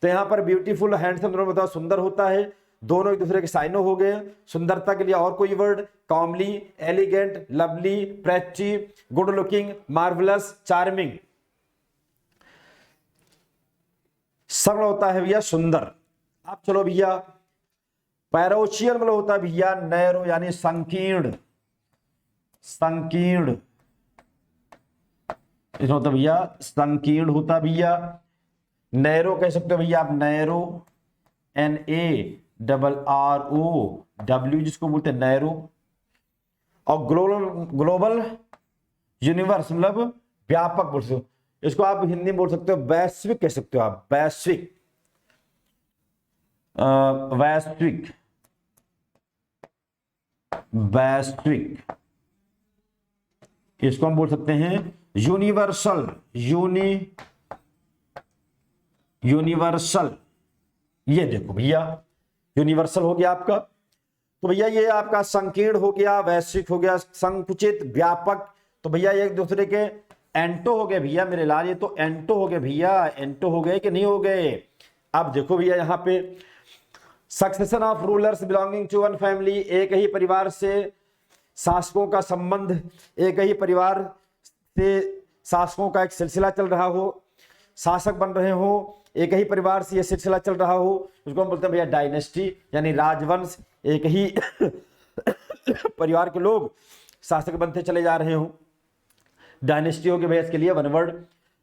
Speaker 1: तो यहाँ पर ब्यूटीफुल, हैंडसम दोनों बताओ सुंदर होता है, दोनों एक दूसरे के साइनो हो गए। सुंदरता के लिए और कोई word, comely, elegant, lovely, pretty, good looking, marvellous, charming. सब होता है भैया सुंदर। अब चलो भैया पैरोचियल मतलब होता है भैया नैरो यानी संकीर्ण, संकीर्ण इसमें होता भैया संकीर्ण होता भैया। नैरो कह सकते हो भैया आप, नैरो, NARROW जिसको बोलते हैं नैरो। और ग्लोबल यूनिवर्स मतलब व्यापक बोल सकते हो इसको, आप हिंदी में बोल सकते हो वैश्विक कह सकते हो आप, वैश्विक, वैश्विक, वैश्विक इसको हम बोल सकते हैं यूनिवर्सल, यूनिवर्सल। ये देखो भैया यूनिवर्सल हो गया आपका। तो भैया ये आपका संकीर्ण हो गया, वैश्विक हो गया, संकुचित, व्यापक। तो भैया एक दूसरे के एंटो हो गए भैया मेरे लाल, ये तो एंटो हो गए भैया, एंटो हो गए कि नहीं हो गए। अब देखो भैया यहाँ पे succession of rulers belonging to one family, एक ही परिवार से शासकों का संबंध, एक ही परिवार से शासकों का एक सिलसिला चल रहा हो, शासक बन रहे हो, एक ही परिवार से यह सिलसिला चल रहा हो, उसको हम बोलते हैं भैया डायनेस्टी यानी राजवंश। एक ही परिवार के लोग शासक बनते चले जा रहे हो, डायनेस्टी हो गया भैया इसके लिए वन वर्ड।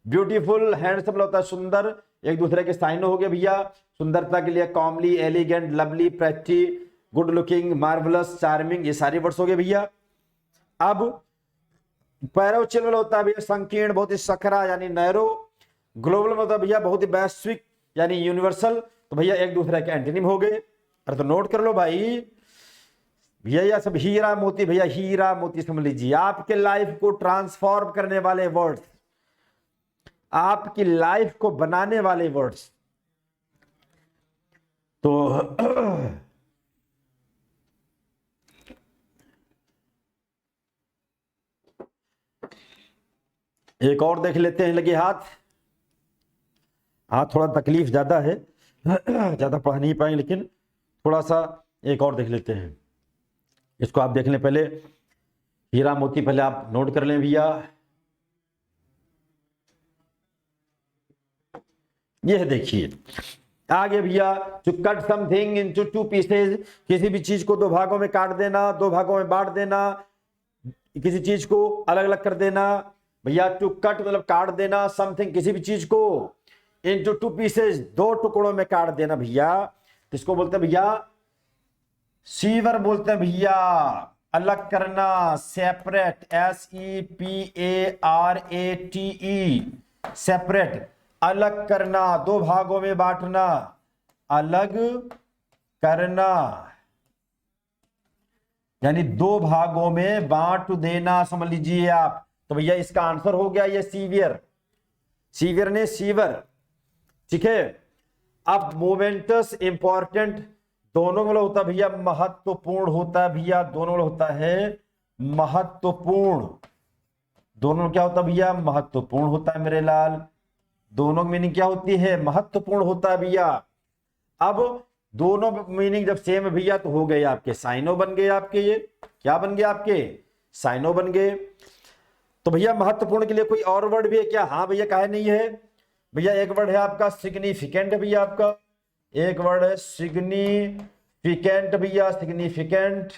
Speaker 1: ब्यूटीफुल, हैंडसम होता है सुंदर, एक दूसरे के साइन हो गए भैया। सुंदरता के लिए comely, elegant, lovely, pretty, good looking, marvellous, charming, ये सारे वर्ड्स हो गए भैया। अब पैरोचियल होता है भैया संकीर्ण, बहुत ही सखरा यानी नैरो। ग्लोबल मतलब भैया बहुत ही वैश्विक यानी यूनिवर्सल। तो भैया एक दूसरे के एंटोनिम हो गए। अरे तो नोट कर लो भाई भैया, यह सब हीरा मोती, भैया हीरा मोती समझ लीजिए, आपके लाइफ को ट्रांसफॉर्म करने वाले वर्ड्स, आपकी लाइफ को बनाने वाले वर्ड्स। तो एक और देख लेते हैं, लगे हाथ। हाँ थोड़ा तकलीफ ज्यादा है, ज्यादा पढ़ नहीं पाए, लेकिन थोड़ा सा एक और देख लेते हैं। इसको आप देख लें पहले, हीरा मोती पहले आप नोट कर लें भैया। यह देखिए आगे भैया, to cut something into two pieces, किसी भी चीज को दो भागों में काट देना, दो भागों में बांट देना, किसी चीज को अलग अलग कर देना भैया। टू कट मतलब काट देना, समथिंग किसी भी चीज को, इनटू टू पीसेज दो टुकड़ों में काट देना भैया। इसको बोलते हैं भैया सीवर, बोलते हैं भैया अलग करना, सेपरेट, SEPARATE, सेपरेट, अलग करना, दो भागों में बांटना, अलग करना यानी दो भागों में बांट देना, समझ लीजिए आप। तो भैया इसका आंसर हो गया ये सीवियर, सीवियर ने सीवर, ठीक है। अब मोमेंटस, इंपॉर्टेंट, दोनों में होता है भैया महत्वपूर्ण होता है भैया, दोनों में होता है महत्वपूर्ण, दोनों में क्या होता है भैया महत्वपूर्ण होता है मेरे लाल, दोनों की मीनिंग क्या होती है महत्वपूर्ण होता है भैया। अब दोनों मीनिंग जब सेम है भैया तो हो गए आपके साइनो बन गए, आपके ये क्या बन गए आपके साइनो बन गए। तो भैया महत्वपूर्ण के लिए कोई और वर्ड भी है क्या? हाँ भैया काहे नहीं है भैया, एक वर्ड है आपका सिग्निफिकेंट भैया, आपका एक वर्ड है सिग्निफिकेंट भैया, सिग्निफिकेंट।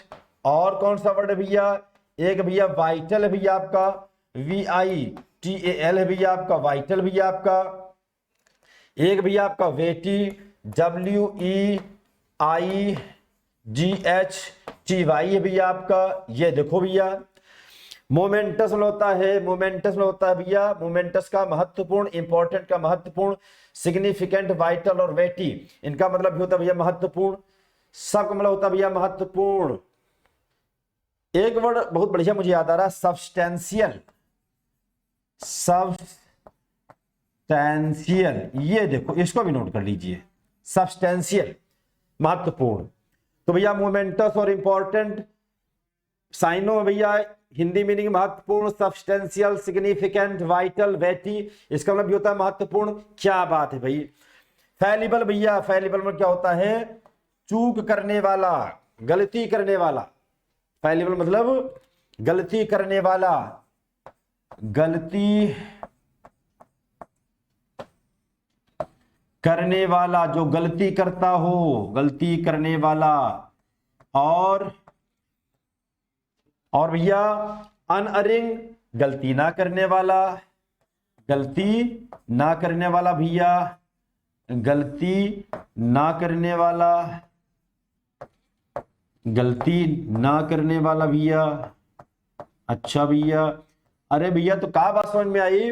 Speaker 1: और कौन सा वर्ड है भैया? एक भैया वाइटल है भैया आपका, VITAL है भैया आपका, वाइटल भैया आपका। एक भैया आपका वेटी, WEIGHTY है भैया आपका। ये देखो भैया मोमेंटस में होता है, मोमेंटस में होता है भैया, मोमेंटस का महत्वपूर्ण, इंपॉर्टेंट का महत्वपूर्ण, सिग्निफिकेंट, वाइटल और वेटी इनका मतलब भी होता है भैया महत्वपूर्ण, सबका मतलब होता है भैया महत्वपूर्ण। एक वर्ड बहुत बढ़िया मुझे याद आ रहा है, सब्सटेंशियल, सब्सटेंशियल, ये देखो इसको भी नोट कर लीजिए, सब्सटेंशियल महत्वपूर्ण। तो भैया मोमेंटस और इंपॉर्टेंट, साइनो भैया हिंदी मीनिंग महत्वपूर्ण, सब्सटेंशियल, सिग्निफिकेंट, वाइटल, वेटी, इसका मतलब भी होता है महत्वपूर्ण। क्या बात है भाई, फैलिबल भैया, फैलिबल में क्या होता है? चूक करने वाला, गलती करने वाला। फैलिबल मतलब गलती करने वाला, गलती करने वाला, जो गलती करता हो, गलती करने वाला। और भैया अनअरिंग, गलती ना करने वाला, गलती ना करने वाला भैया, गलती ना करने वाला, गलती ना करने वाला भैया। अच्छा भैया, अरे भैया तो क्या बात समझ में आई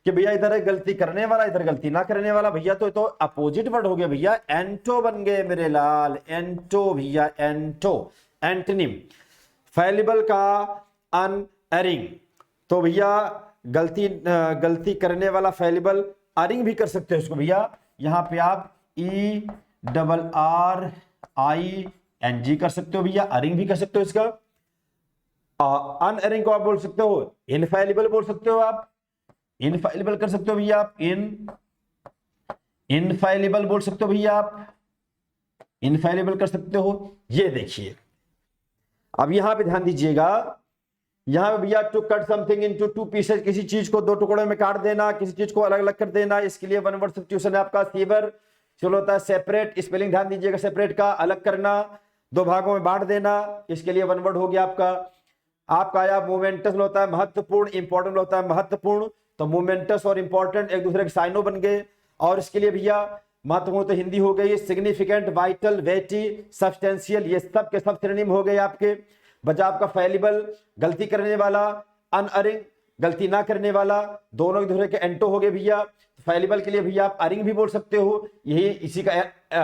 Speaker 1: कि भैया इधर है गलती करने वाला, इधर गलती ना करने वाला भैया, तो अपोजिट वर्ड हो गया भैया, एंटो बन गए मेरे लाल, एंटो भैया, एंटो, एंटोनिम। फैलिबल का अनएरिंग, तो भैया गलती करने वाला फैलिबल, अरिंग भी कर सकते हो इसको भैया। यहां पे आप ERRING कर सकते हो भैया, अरिंग भी कर सकते हो इसका। अनएरिंग को आप बोल सकते हो इनफैलिबल, बोल सकते हो आप इनफैलिबल, कर सकते हो भैया आप इनफैलिबल बोल सकते हो भैया, आप इनफैलिबल कर सकते हो। ये देखिए, अब यहां पे ध्यान दीजिएगा, यहां पे भैया to cut something into two pieces, किसी चीज को दो टुकड़ों में काट देना, किसी चीज को अलग अलग कर देना, इसके लिए वन वर्ड सब्स्टिट्यूशन है आपका सीवर। चलो होता है सेपरेट, स्पेलिंग ध्यान दीजिएगा, सेपरेट का अलग करना, दो भागों में बांट देना, इसके लिए वन वर्ड हो गया आपका आया मोमेंटस होता है महत्वपूर्ण, इंपॉर्टेंट होता है महत्वपूर्ण, तो मोमेंटस और इंपॉर्टेंट एक दूसरे के साइनो बन गए। और इसके लिए भैया महत्वपूर्ण तो हिंदी हो गई, सिग्निफिकेंट, वाइटल, वेटी, सब्सटेंशियल, ये सब के सब सिनोनिम हो गए आपके। बचा आपका फैलिबल, गलती करने वाला, अनअरिंग, गलती ना करने वाला, दोनों एक दूसरे के एंटो हो गए भैया। फैलिबल के लिए भैया आप अरिंग भी बोल सकते हो, यही इसी का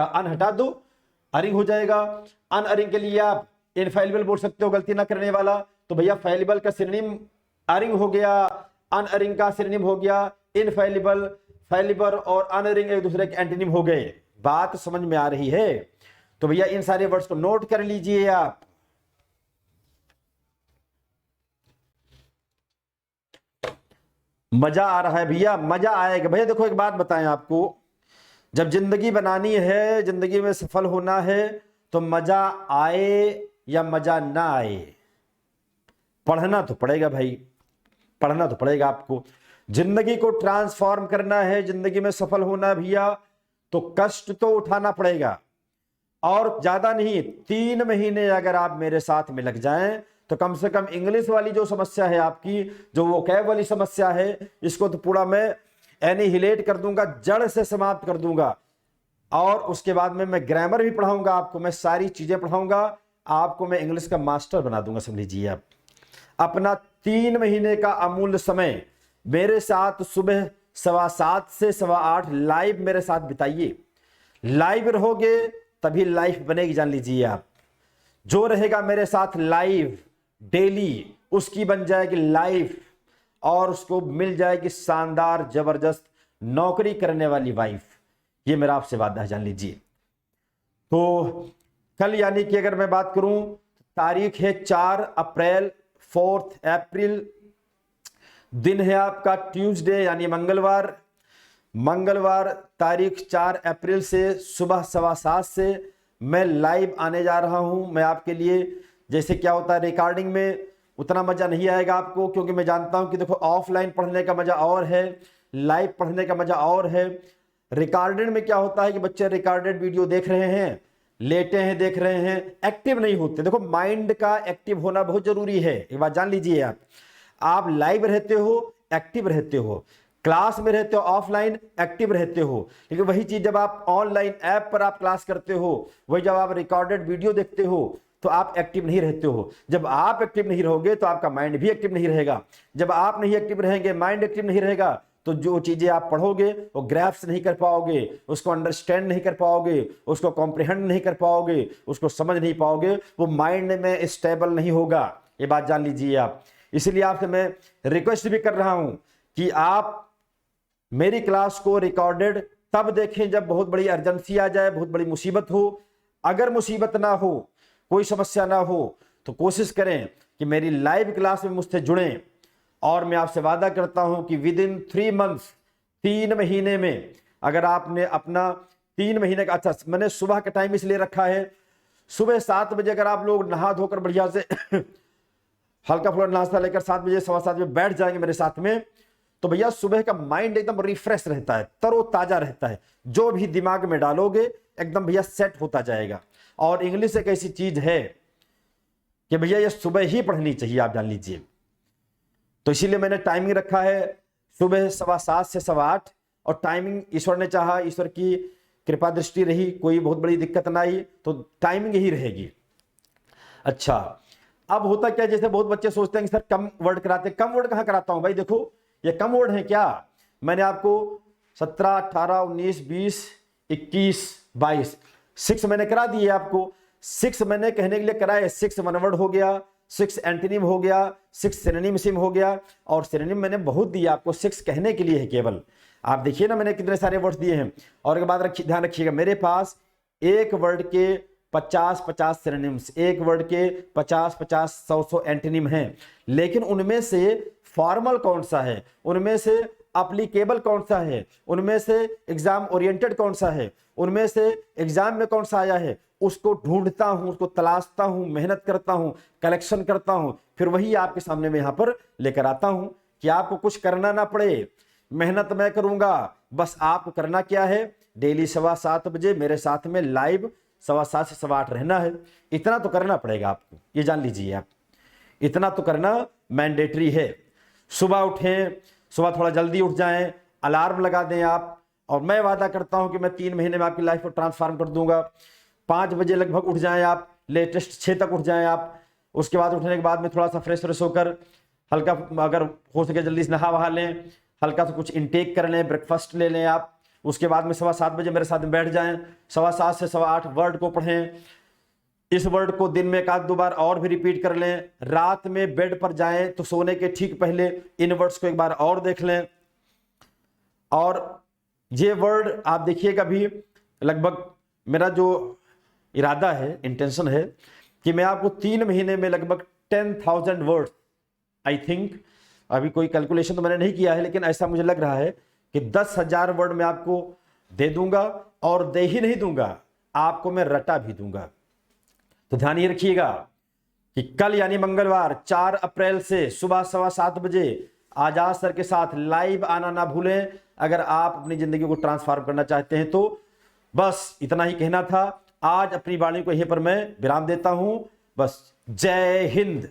Speaker 1: अन हटा दो, अरिंग हो जाएगा। अनअरिंग के लिए आप इनफैलिबल बोल सकते हो, गलती ना करने वाला, तो भैया फैलिबल का सिनोनिम अरिंग हो गया, अनअरिंग का सिनोनिम हो गया इनफैलिबल। फैलिबल और अनअरिंग एक दूसरे के एंटोनिम हो गए। बात समझ में आ रही है? तो भैया इन सारे वर्ड्स को नोट कर लीजिए आप। मजा आ रहा है भैया? मजा आएगा भैया। देखो एक बात बताएं आपको, जब जिंदगी बनानी है, जिंदगी में सफल होना है, तो मजा आए या मजा ना आए, पढ़ना तो पड़ेगा भाई, पढ़ना तो पड़ेगा आपको। जिंदगी को ट्रांसफॉर्म करना है, जिंदगी में सफल होना है भैया, तो कष्ट तो उठाना पड़ेगा। और ज्यादा नहीं, 3 महीने अगर आप मेरे साथ में लग जाएं, तो कम से कम इंग्लिश वाली जो समस्या है आपकी, जो वोकैब वाली समस्या है, इसको तो पूरा मैं एनिहिलेट कर दूंगा, जड़ से समाप्त कर दूंगा। और उसके बाद में मैं ग्रामर भी पढ़ाऊंगा आपको, मैं सारी चीजें पढ़ाऊंगा आपको, मैं इंग्लिश का मास्टर बना दूंगा। समझ लीजिए आप, अपना 3 महीने का अमूल्य समय मेरे साथ सुबह 7:15 से 8:15 लाइव मेरे साथ बिताइए। लाइव रहोगे तभी लाइफ बनेगी, जान लीजिए आप। जो रहेगा मेरे साथ लाइव डेली, उसकी बन जाएगी लाइफ, और उसको मिल जाएगी शानदार जबरदस्त नौकरी करने वाली वाइफ। ये मेरा आपसे वादा है, जान लीजिए। तो कल यानी कि अगर मैं बात करूं, तारीख है 4 अप्रैल, 4 अप्रैल, दिन है आपका ट्यूसडे यानी मंगलवार। मंगलवार तारीख 4 अप्रैल से सुबह 7:15 से मैं लाइव आने जा रहा हूं मैं आपके लिए। जैसे क्या होता है, रिकॉर्डिंग में उतना मजा नहीं आएगा आपको, क्योंकि मैं जानता हूं कि देखो ऑफलाइन पढ़ने का मजा और है, लाइव पढ़ने का मजा और है। रिकॉर्डेड में क्या होता है कि बच्चे रिकॉर्डेड वीडियो देख रहे हैं, लेटे हैं, देख रहे हैं, एक्टिव नहीं होते। देखो माइंड का एक्टिव होना बहुत जरूरी है, एक बात जान लीजिए आप लाइव रहते हो, एक्टिव रहते हो, क्लास में रहते हो, ऑफलाइन एक्टिव रहते हो। लेकिन वही चीज जब आप ऑनलाइन ऐप पर आप क्लास करते हो, वही जब आप रिकॉर्डेड वीडियो देखते हो, तो आप एक्टिव नहीं रहते हो। जब आप एक्टिव नहीं रहोगे तो आपका माइंड भी एक्टिव नहीं रहेगा। जब आप नहीं एक्टिव रहेंगे, माइंड एक्टिव नहीं रहेगा, तो जो चीजें आप पढ़ोगे वो ग्रैफ्स नहीं कर पाओगे, उसको अंडरस्टैंड नहीं कर पाओगे, उसको कॉम्प्रिहेंड नहीं कर पाओगे, उसको समझ नहीं पाओगे, वो माइंड में स्टेबल नहीं होगा। ये बात जान लीजिए आप। इसलिए आपसे मैं रिक्वेस्ट भी कर रहा हूं कि आप मेरी क्लास को रिकॉर्डेड तब देखें जब बहुत बड़ी अर्जेंसी आ जाए, बहुत बड़ी मुसीबत हो। अगर मुसीबत ना हो, कोई समस्या ना हो, तो कोशिश करें कि मेरी लाइव क्लास में मुझसे जुड़ें। और मैं आपसे वादा करता हूं कि विद इन 3 मंथ्स, 3 महीने में, अगर आपने अपना 3 महीने का। अच्छा, मैंने सुबह का टाइम इसलिए रखा है, सुबह 7 बजे अगर आप लोग नहा धोकर बढ़िया से हल्का फुल्का नाश्ता लेकर 7 बजे 7:15 बजे बैठ जाएंगे मेरे साथ में, तो भैया सुबह का माइंड एकदम रिफ्रेश रहता है, तरोताजा रहता है। जो भी दिमाग में डालोगे एकदम भैया सेट होता जाएगा। और इंग्लिश एक ऐसी चीज है कि भैया ये सुबह ही पढ़नी चाहिए, आप जान लीजिए। तो इसीलिए मैंने टाइमिंग रखा है सुबह 7:15 से 8:15, और टाइमिंग ईश्वर ने चाहा, ईश्वर की कृपा दृष्टि रही, कोई बहुत बड़ी दिक्कत ना आई, तो टाइमिंग ही रहेगी। अच्छा, अब होता क्या, जैसे बहुत बच्चे सोचते हैं कि सर कम वर्ड कराते, कम वर्ड कहाँ कराता हूं भाई, देखो ये कम वर्ड है क्या। मैंने आपको 17, 18, 19, 20, 21, 22 6 मैंने करा दिए आपको। 6 मैंने कहने के लिए कराए, 6 वन वर्ड हो गया, 6 एंटोनिम हो गया, 6 सिनोनिम हो गया, और सिनोनिम मैंने बहुत दिया आपको, 6 कहने के लिए है केवल। आप देखिए ना मैंने कितने सारे वर्ड्स दिए हैं। और एक बात रखिए, ध्यान रखिएगा, मेरे पास एक वर्ड के 50-50 सिनोनिम्स, एक वर्ड के 50-50 100-100 एंटोनिम हैं, लेकिन उनमें से फॉर्मल कौन सा है, उनमें से एप्लीकेबल कौन सा है, उनमें से एग्जाम ओरिएंटेड कौन सा है, उनमें से एग्जाम में कौन सा आया है, उसको ढूंढता हूं, उसको तलाशता हूं, मेहनत करता हूं, कलेक्शन करता हूं, फिर वही आपके सामने मैं यहां पर लेकर आता हूं कि आपको कुछ करना ना पड़े। मेहनत मैं करूंगा, बस आपको करना क्या है, डेली 7:15 बजे मेरे साथ में लाइव 7:15 से 8:15 रहना है। इतना तो करना पड़ेगा आपको, ये जान लीजिए आप, इतना तो करना मैंडेटरी है। सुबह उठें, सुबह थोड़ा जल्दी उठ जाएं, अलार्म लगा दें आप, और मैं वादा करता हूं कि मैं 3 महीने में आपकी लाइफ को ट्रांसफॉर्म कर दूंगा। 5 बजे लगभग उठ जाएं आप, लेटेस्ट 6 तक उठ जाएं आप। उसके बाद उठने के बाद में थोड़ा सा फ्रेश होकर हल्का, अगर हो सके जल्दी से नहा वहा लें, हल्का सा कुछ इनटेक कर लें, ब्रेकफास्ट ले लें आप। उसके बाद में 7:15 बजे मेरे साथ में बैठ जाएं, 7:15 से 8:15 वर्ड को पढ़ें। इस वर्ड को दिन में 1-2 बार और भी रिपीट कर लें। रात में बेड पर जाएं तो सोने के ठीक पहले इन वर्ड्स को एक बार और देख लें। और ये वर्ड आप देखिएगा भी, लगभग मेरा जो इरादा है, इंटेंशन है कि मैं आपको 3 महीने में लगभग 10,000 वर्ड्स, आई थिंक, अभी कोई कैलकुलेशन तो मैंने नहीं किया है, लेकिन ऐसा मुझे लग रहा है कि 10,000 वर्ड मैं आपको दे दूंगा, और दे ही नहीं दूंगा, आपको मैं रटा भी दूंगा। तो ध्यान ये रखिएगा कि कल यानी मंगलवार 4 अप्रैल से सुबह 7:15 बजे आजाद सर के साथ लाइव आना ना भूलें, अगर आप अपनी जिंदगी को ट्रांसफॉर्म करना चाहते हैं तो। बस इतना ही कहना था। आज अपनी वाणी को यहीं पर मैं विराम देता हूं। बस, जय हिंद।